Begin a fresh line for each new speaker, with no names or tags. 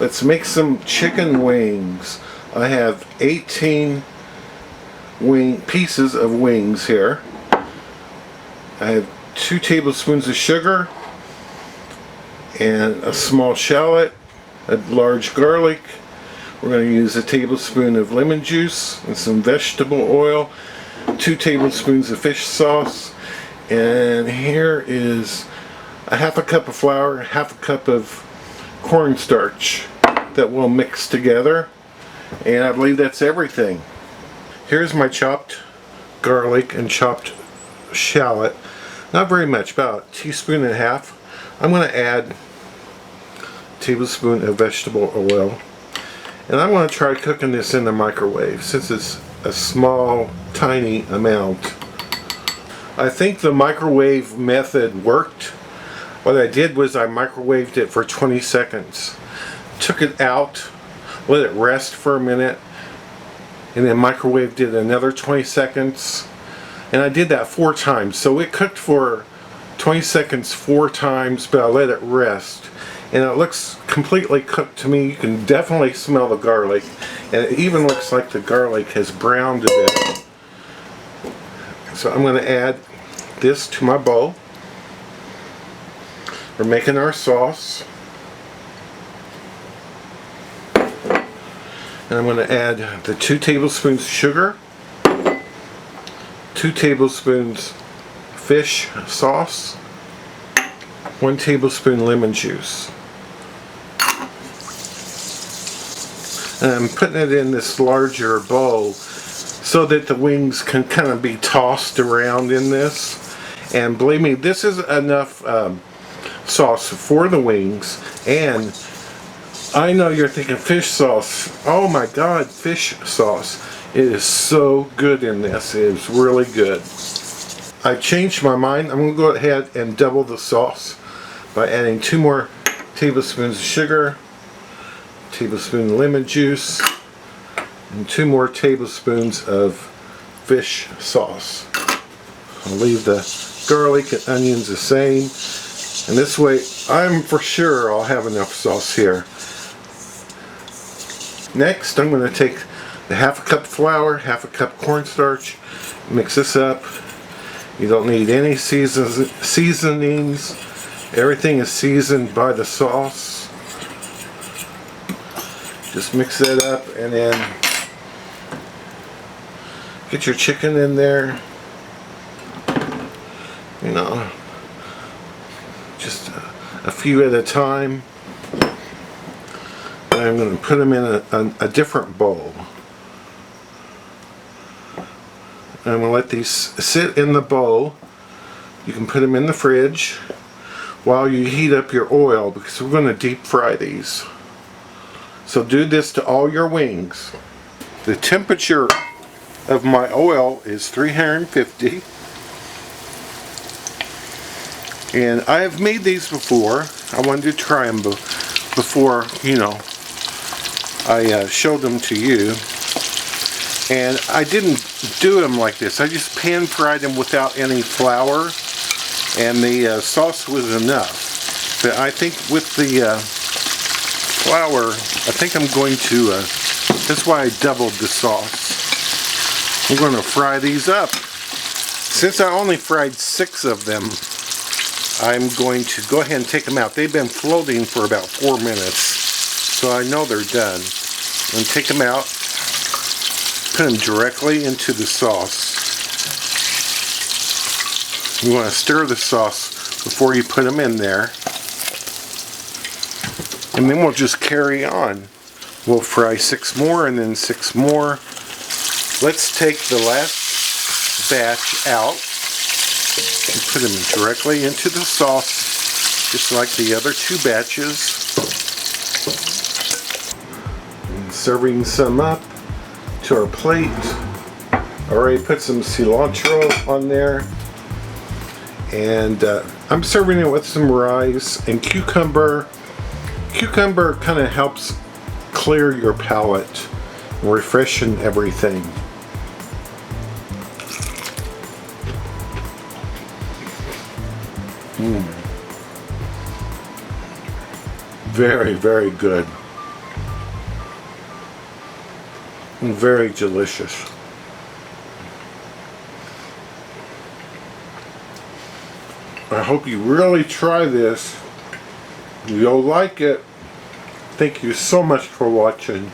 Let's make some chicken wings. I have 18 pieces of wings here. I have 2 tablespoons of sugar and a small shallot, a large garlic. We're going to use a tablespoon of lemon juice and some vegetable oil, 2 tablespoons of fish sauce, and here is a half a cup of flour, half a cup of cornstarch that we'll mix together, and I believe that's everything. Here's my chopped garlic and chopped shallot. Not very much, about a teaspoon and a half. I'm going to add a tablespoon of vegetable oil, and I'm going to try cooking this in the microwave since it's a small, tiny amount. I think the microwave method worked. What I did was I microwaved it for 20 seconds. Took it out, let it rest for a minute, and then microwaved it another 20 seconds. And I did that 4 times. So it cooked for 20 seconds 4 times, but I let it rest. And it looks completely cooked to me. You can definitely smell the garlic. And it even looks like the garlic has browned a bit. So I'm going to add this to my bowl. We're making our sauce. And I'm going to add the 2 tablespoons of sugar, 2 tablespoons fish sauce, 1 tablespoon lemon juice. And I'm putting it in this larger bowl so that the wings can kind of be tossed around in this. And believe me, this is enough sauce for the wings. And I know you're thinking fish sauce. Oh my God, fish sauce. It is so good in this. It is really good. I changed my mind. I'm going to go ahead and double the sauce by adding 2 more tablespoons of sugar, tablespoon of lemon juice, and 2 more tablespoons of fish sauce. I'll leave the garlic and onions the same. And this way, I'm for sure I'll have enough sauce here. Next, I'm going to take the half a cup flour, half a cup cornstarch, mix this up. You don't need any seasonings. Everything is seasoned by the sauce. Just mix that up and then get your chicken in there. You know, just a few at a time. I'm going to put them in a different bowl. I'm going to let these sit in the bowl. You can put them in the fridge while you heat up your oil, because we're going to deep fry these. So do this to all your wings. The temperature of my oil is 350. And I have made these before. I wanted to try them before, you know, I showed them to you. And I didn't do them like this. I just pan fried them without any flour, and the sauce was enough. But I think with the flour, I think I'm going to, that's why I doubled the sauce. I'm going to fry these up. Since I only fried 6 of them, I'm going to go ahead and take them out. They've been floating for about 4 minutes, so I know they're done. And take them out, put them directly into the sauce. You want to stir the sauce before you put them in there. And then we'll just carry on. We'll fry 6 more and then 6 more. Let's take the last batch out and put them directly into the sauce, just like the other 2 batches. And serving some up to our plate. Already put some cilantro on there. And I'm serving it with some rice and cucumber. Cucumber kind of helps clear your palate and refreshen everything. Very, very good. and very delicious. I hope you really try this. You'll like it. Thank you so much for watching.